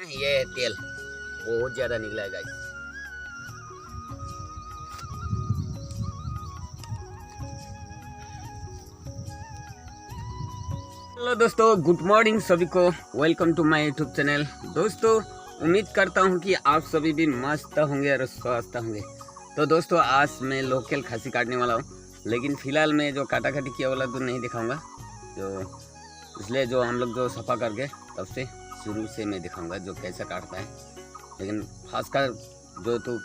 ये तेल बहुत ज्यादा निकला है गाइस। हेलो दोस्तों, गुड मॉर्निंग सभी को। Welcome to my YouTube channel. दोस्तों उम्मीद करता हूं कि आप सभी भी मस्त होंगे और स्वस्थ होंगे। तो दोस्तों आज मैं लोकल खस्सी काटने वाला हूं, लेकिन फ़िलहाल मैं जो काटा काटी किया वाला तो नहीं दिखाऊंगा, जो इसलिए जो हम लोग जो सफ़ा करके तब से शुरू से मैं दिखाऊंगा जो कैसा काटता है। लेकिन खासकर जो तो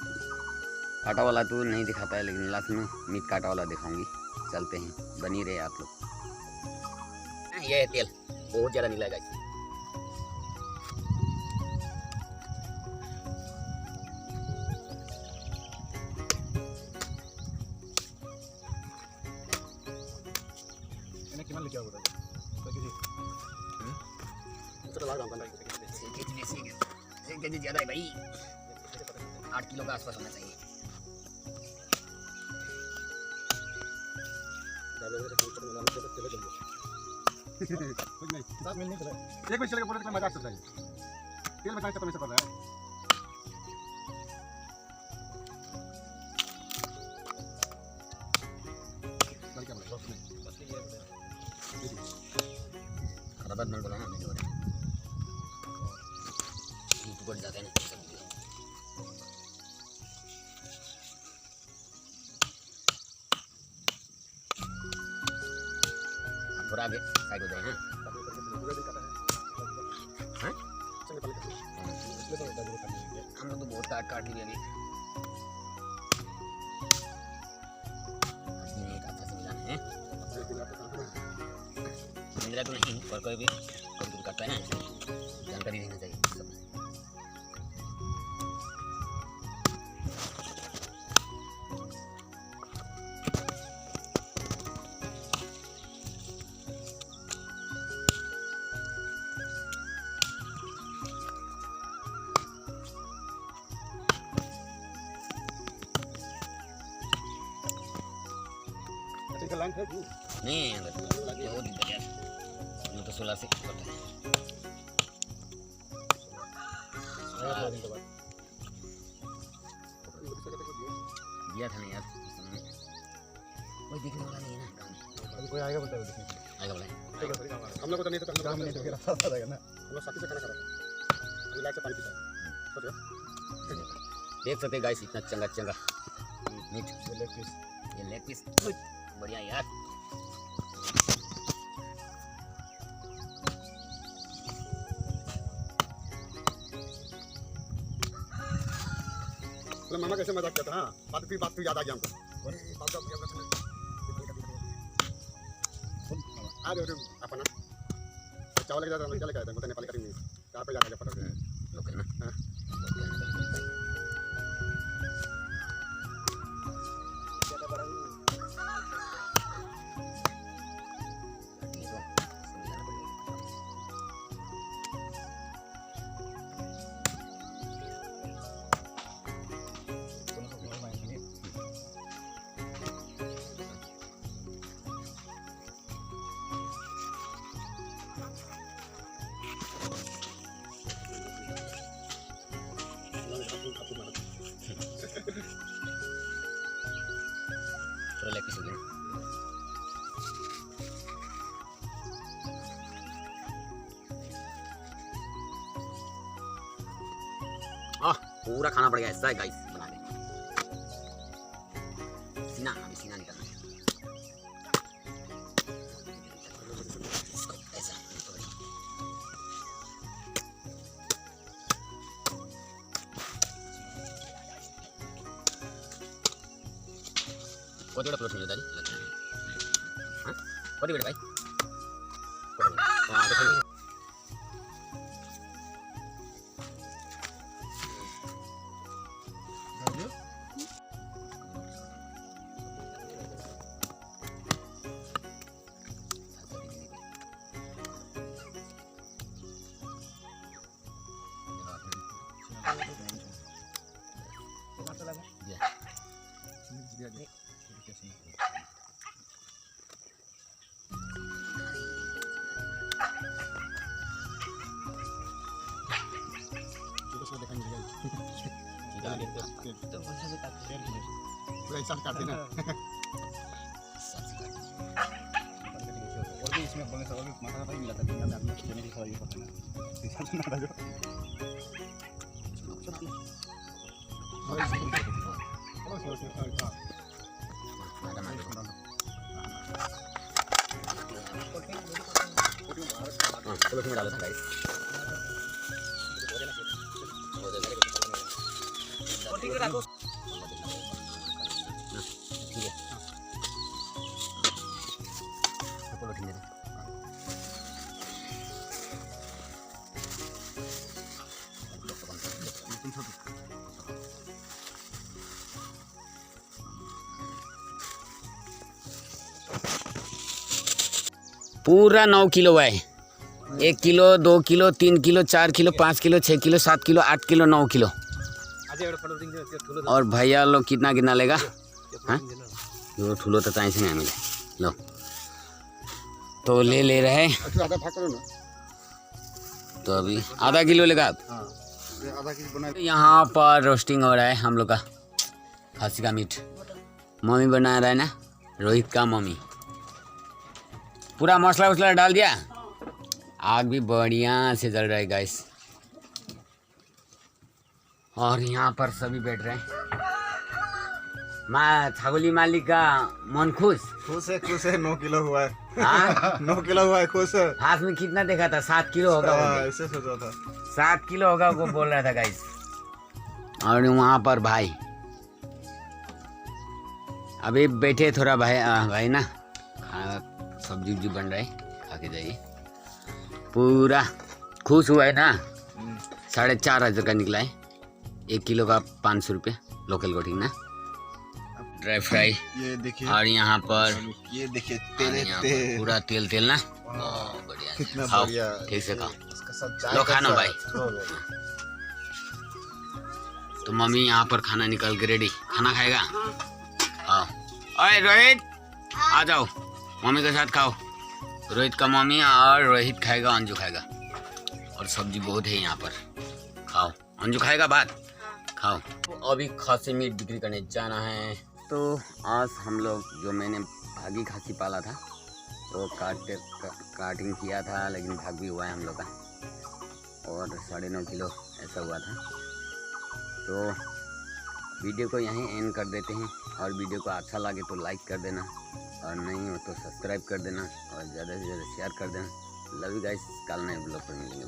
काटा वाला तो नहीं दिखाता है, लेकिन लास्ट में मीट काटा वाला दिखाऊंगी। चलते हैं, बनी रहे आप लोग। ये तेल बहुत ज़्यादा निकला है गाइस। किमान लेके आओ केजी ज़्यादा है भाई, 8 किलो का आसपास होना चाहिए। कुछ नहीं 7 मिनट नहीं चला एक बजे चलेगा बोले तो मजा आ सकता है। तेल में खत्म से पड़ रहा है। क्या बोले बस नहीं खराब मन बोला ना मैं जो ऊपर जाते हैं ना। थोड़ा आगे साइड हो जाए हैं। हम लोग तो बहुत काट दिए अभी। एक अच्छा से मिलाना है। इंदिरा तो नहीं, और कोई भी कभी करता है ना, जानकारी देना चाहिए सब। लाइन है नहीं बहुत बढ़िया, मैं तो 16 से करता है। दिया था ना यार उस समय, कोई दिखने वाला नहीं है ना। अभी कोई आएगा बोलता है देखने आएगा बोला हम लोग तो नहीं तो काम नहीं तो फिर रास्ता रहेगा ना। हम लोग साथी से खाना खा रहे हैं, अभी लाइट से पानी पीता है। देख सकते गाइस, इतना चंगा चंगा मीट। ये लेग पीस बढ़िया यार। मामा कैसे मजाक करता है। बात फिर याद आ गया हमको। आ जाओ अपना चावल के साथ क्या लेकर आए थे नेपाली करी में कहाँ पे जाकर पता है लोकल ना। थोड़ा लेग पीस हो गया। पूरा खाना पड़ गया ऐसा है गाइस, बना दे। सीना अभी सीना निकालना है। ऐसा कति प्लस मिले दादी कति बेटा भाई देखा नहीं पूरा हिसाब काट देना और भी इसमें बोलने से और भी मसाला नहीं मिला था कि मैं अपने चने की सवारी करता ना हिसाब से ना था जो पॉलिथीन में डालो गाइस। पॉलिथीन में रखो। ठीक है। पॉलिथीन में। पूरा 9 किलो है। 1 kilo 2 kilo 3 kilo 4 kilo 5 kilo 6 kilo 7 kilo 8 kilo 9 kilo. और भैया लोग कितना कितना लेगा? यो ठुलो तो चाहिए नहीं मिले लो तो ले रहे हैं। तो अभी आधा किलो लेगा। आधा किलो बना। यहाँ पर रोस्टिंग हो रहा है हम लोग का खस्सी का मीट। मम्मी बना रहा है ना, रोहित का मम्मी। पूरा मसाला वसला डाल दिया। आग भी बढ़िया से जल रहा है गाइस। और यहाँ पर सभी बैठ रहे हैं। छागोली मालिक का मन खुश है 9 किलो हुआ है। हाँ 9 किलो हुआ है खुश है। हाथ में कितना देखा था? 7 किलो होगा। ऐसे सोचा था 7 किलो होगा वो बोल रहा था गाइस। और वहाँ पर भाई अभी बैठे थोड़ा भाई ना खाना सब्जी उब्जी बन रहा है, खा के जाइए। पूरा खुश हुआ है ना। 4,500 का निकला है। 1 किलो का 500 रुपये लोकल गोटी ना। ड्राई फ्राई ये देखिए। और यहाँ पर ये देखिए तेल पूरा तेल ना। बढ़िया कितना खाओ, बढ़िया। ठीक से खाओ। इसका सब चाय लो का खाना साथ। भाई। तो मम्मी यहाँ पर खाना निकाल के रेडी। खाना खाएगा? हाँ। अरे रोहित आ जाओ, मम्मी के साथ खाओ। रोहित का मम्मी और रोहित खाएगा, अंजू खाएगा। और सब्जी बहुत है यहाँ पर, खाओ। अंजू खाएगा भात, खाओ। तो अभी खस्सी मीट बिक्री करने जाना है। तो आज हम लोग जो मैंने भागी खस्सी पाला था तो काटिंग किया था, लेकिन भाग भी हुआ है हम लोग का। और 9.5 किलो ऐसा हुआ था। तो वीडियो को यहीं एंड कर देते हैं। और वीडियो को अच्छा लगे तो लाइक कर देना, और नहीं हो तो सब्सक्राइब कर देना, और ज़्यादा से ज़्यादा शेयर कर देना। Love you guys. कल नए ब्लॉग पर मिलेंगे।